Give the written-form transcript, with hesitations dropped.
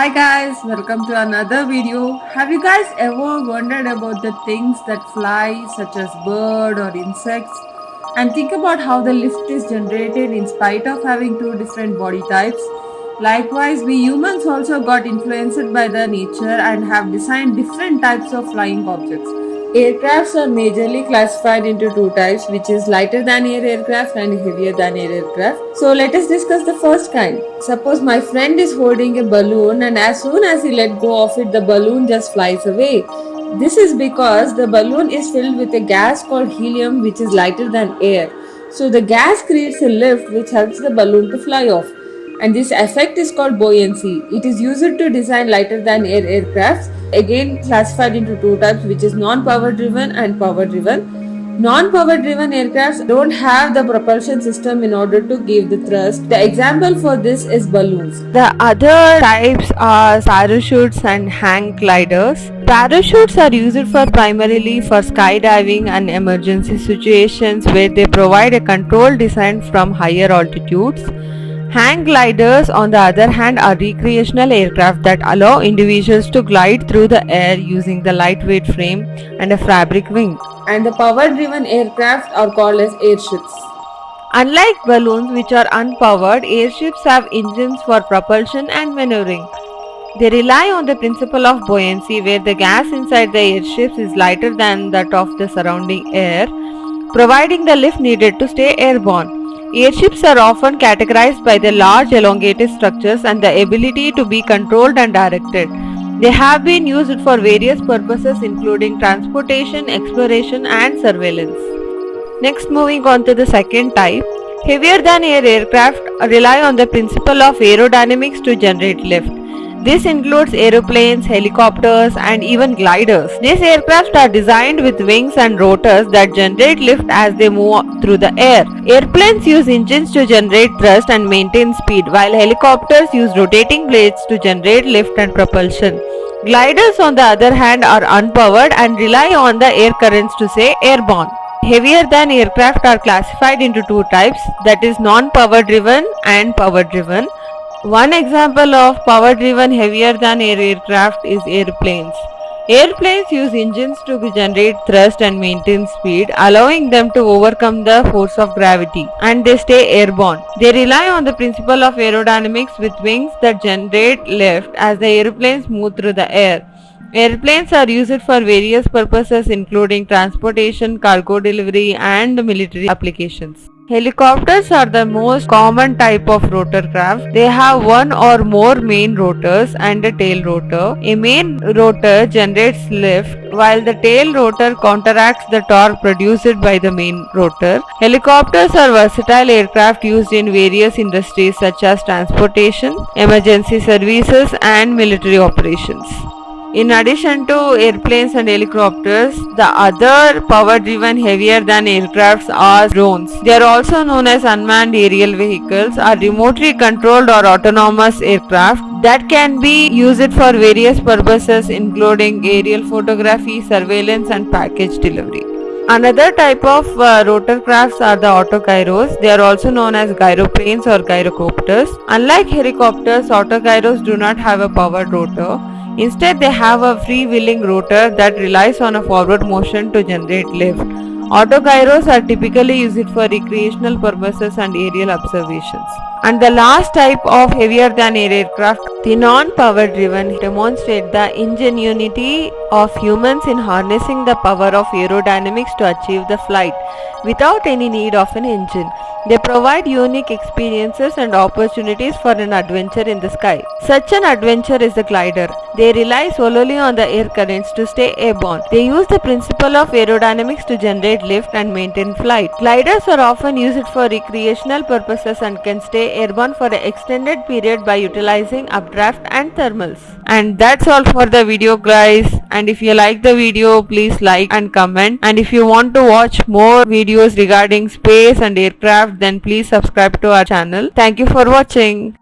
Hi guys, welcome to another video. Have you guys ever wondered about the things that fly such as bird or insects and think about how the lift is generated in spite of having two different body types? Likewise, we humans also got influenced by the nature and have designed different types of flying objects. Aircrafts are majorly classified into two types, which is lighter than air aircraft and heavier than air aircraft. So let us discuss the first kind. Suppose my friend is holding a balloon and as soon as he let go of it, the balloon just flies away. This is because the balloon is filled with a gas called helium, which is lighter than air. So the gas creates a lift which helps the balloon to fly off. And this effect is called buoyancy. It is used to design lighter than air aircrafts, again classified into two types, which is non-power driven and power driven. Non-power driven aircrafts don't have the propulsion system in order to give the thrust. The example for this is balloons. The other types are parachutes and hang gliders. Parachutes are used primarily for skydiving and emergency situations where they provide a controlled descent from higher altitudes. Hang gliders, on the other hand, are recreational aircraft that allow individuals to glide through the air using the lightweight frame and a fabric wing. And the power-driven aircraft are called as airships. Unlike balloons, which are unpowered, airships have engines for propulsion and maneuvering. They rely on the principle of buoyancy, where the gas inside the airships is lighter than that of the surrounding air, providing the lift needed to stay airborne. Airships are often categorized by their large elongated structures and the ability to be controlled and directed. They have been used for various purposes including transportation, exploration and surveillance. Next, moving on to the second type. Heavier than air aircraft rely on the principle of aerodynamics to generate lift. This includes aeroplanes, helicopters and even gliders. These aircraft are designed with wings and rotors that generate lift as they move through the air. Airplanes use engines to generate thrust and maintain speed, while helicopters use rotating blades to generate lift and propulsion. Gliders, on the other hand, are unpowered and rely on the air currents to stay airborne. Heavier than aircraft are classified into two types, that is non-power driven and power driven. One example of power-driven heavier than air aircraft is airplanes. Airplanes use engines to generate thrust and maintain speed, allowing them to overcome the force of gravity, and they stay airborne. They rely on the principle of aerodynamics with wings that generate lift as the airplanes move through the air. Airplanes are used for various purposes including transportation, cargo delivery, and military applications. Helicopters are the most common type of rotorcraft. They have one or more main rotors and a tail rotor. A main rotor generates lift while the tail rotor counteracts the torque produced by the main rotor. Helicopters are versatile aircraft used in various industries such as transportation, emergency services, and military operations. In addition to airplanes and helicopters, the other power-driven heavier than aircrafts are drones. They are also known as unmanned aerial vehicles, are remotely controlled or autonomous aircraft that can be used for various purposes including aerial photography, surveillance and package delivery. Another type of rotorcrafts are the autogyros. They are also known as gyroplanes or gyrocopters. Unlike helicopters, autogyros do not have a powered rotor. Instead, they have a free-wheeling rotor that relies on a forward motion to generate lift. Autogyros are typically used for recreational purposes and aerial observations. And the last type of heavier than air aircraft, the non-power driven, demonstrate the ingenuity of humans in harnessing the power of aerodynamics to achieve the flight without any need of an engine. They provide unique experiences and opportunities for an adventure in the sky. Such an adventure is the glider. They rely solely on the air currents to stay airborne. They use the principle of aerodynamics to generate lift and maintain flight. Gliders are often used for recreational purposes and can stay airborne for an extended period by utilizing updraft and thermals. And that's all for the video, guys. And if you like the video, please like and comment. And if you want to watch more videos regarding space and aircraft, then please subscribe to our channel. Thank you for watching.